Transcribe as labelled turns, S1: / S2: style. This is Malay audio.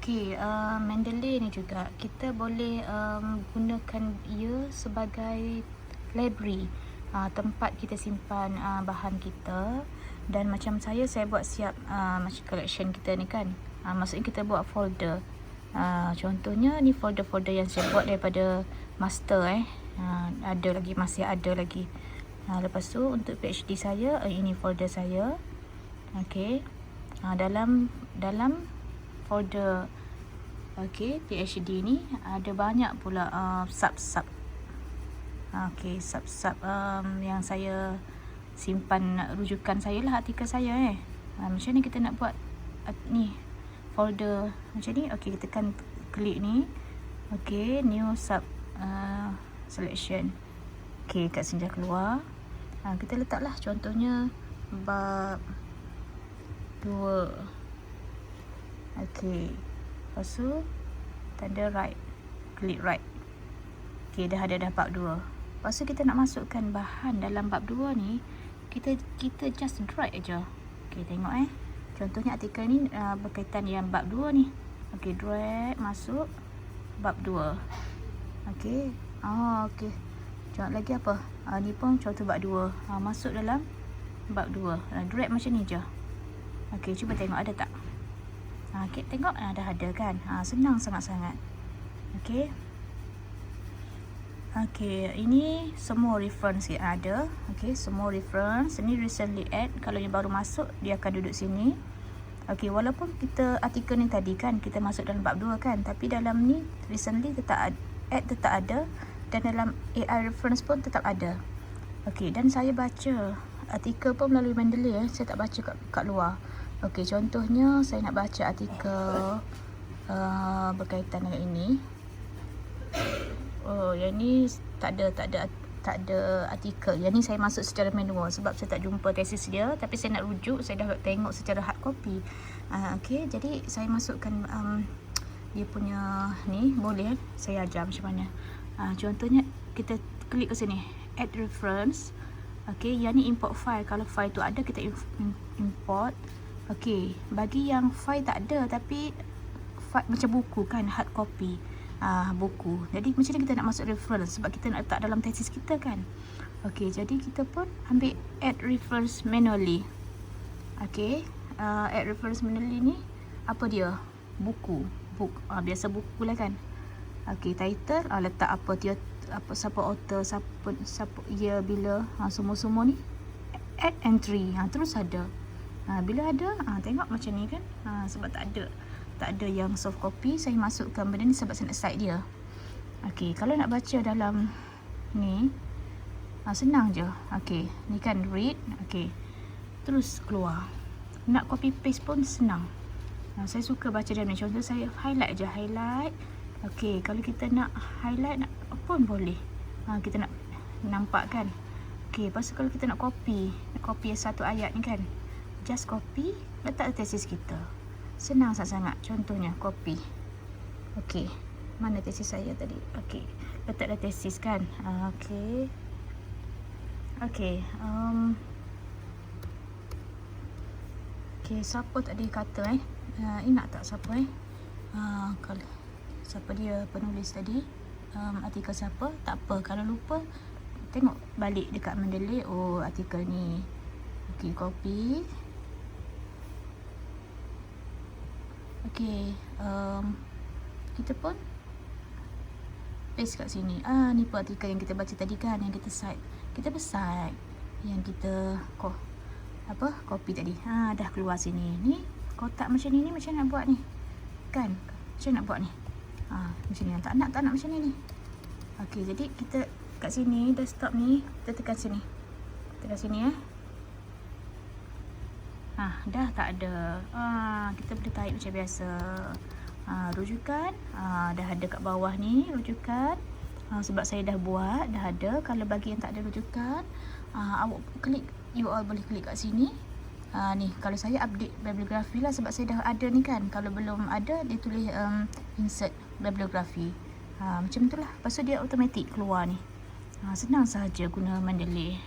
S1: Okey, Mendeley ni juga kita boleh gunakan ia sebagai library, tempat kita simpan bahan kita. Dan macam saya buat siap macam collection kita ni kan, maksudnya kita buat folder. Contohnya ni folder-folder yang saya buat daripada master ada lagi, masih ada lagi. Lepas tu untuk PhD saya, ini folder saya. Okey, dalam folder PhD ni ada banyak pula sub-sub. Okey, sub-sub yang saya simpan rujukan saya lah, artikel saya macam ni kita nak buat ni folder macam ni. Okey, kita tekan klik ni. Okey, new sub selection. Okey, kat sini dah keluar. Kita letaklah contohnya bab 2. Okey, lepas tu tanda right, klik right. Okey, dah ada bab 2. Lepas tu kita nak masukkan bahan dalam bab 2 ni, kita just drag aja. Okey, tengok contohnya artikel ni berkaitan yang bab 2 ni. Okey, drag masuk bab 2. Okey. Okey. Tengok lagi apa? Ni pun contoh bab 2. Masuk dalam bab 2. Drag macam ni je. Okey, cuba tengok ada tak? Okay, tengok dah ada kan. Senang sangat-sangat. Okey. Okey, ini semua reference yang ada. Okey, semua reference. Ini recently add. Kalau yang baru masuk, dia akan duduk sini. Okey, walaupun kita artikel ni tadi kan kita masuk dalam bab 2 kan, tapi dalam ni recently tetap add tetap ada, dan dalam AI reference pun tetap ada. Okey, dan saya baca artikel pun melalui Mendeley saya tak baca kat luar. Okey, contohnya saya nak baca artikel berkaitan dengan ini. Yang ni tak ada artikel. Yang ni saya masuk secara manual sebab saya tak jumpa tesis dia, tapi saya nak rujuk, saya dah tengok secara hard copy. Okey, jadi saya masukkan dia punya ni, boleh saya ajar macam mana. Contohnya kita klik ke sini, add reference. Okey, yang ni import file. Kalau file tu ada, kita import. Okey, bagi yang file tak ada tapi file macam buku kan, hard copy buku. Jadi macam ni kita nak masuk reference sebab kita nak letak dalam tesis kita kan. Okey, jadi kita pun ambil add reference manually. Okey, add reference manually ni apa dia? Buku. Biasa buku lah kan. Okey, title letak apa dia, siapa author, siapa year, bila, semua ni add entry. Terus ada. Bila ada, tengok macam ni kan. Sebab tak ada yang soft copy, saya masukkan benda ni sebab saya nak cite dia. Okey, kalau nak baca dalam ni senang je. Okey, ni kan read. Okey, terus keluar. Nak copy paste pun senang. Saya suka baca dalam ni. Contoh saya highlight je, highlight. Okey, kalau kita nak highlight pun boleh. Kita nak nampak kan. Okey, lepas tu kalau kita nak copy satu ayat ni kan, just copy, letak tesis kita. Senang sangat-sangat. Contohnya copy. Okey, mana tesis saya tadi? Okey, letak tesis kan. Okey. Okey, okey, siapa tadi kata ingat tak siapa kalau siapa dia penulis tadi, artikel siapa? Tak apa, kalau lupa tengok balik dekat Mendeley. Artikel ni. Okey, copy. Okey, kita pun paste kat sini. Ni pun artikel yang kita baca tadi kan, yang kita cite. Kita pun cite yang kita copy tadi. Dah keluar sini. Ni kotak macam ni macam nak buat ni kan, macam nak buat ni. Macam ni. Tak nak macam ni. Okey, jadi kita kat sini desktop ni, kita tekan sini. Tekan sini dah tak ada. Kita boleh type macam biasa. Rujukan dah ada kat bawah ni, rujukan. Sebab saya dah buat, dah ada. Kalau bagi yang tak ada rujukan, awak klik, you all boleh klik kat sini. Ni kalau saya update bibliografi lah sebab saya dah ada ni kan. Kalau belum ada, dia tulis insert bibliografi. Macam itulah. Lepas tu dia automatic keluar ni. Senang sahaja guna Mendeley.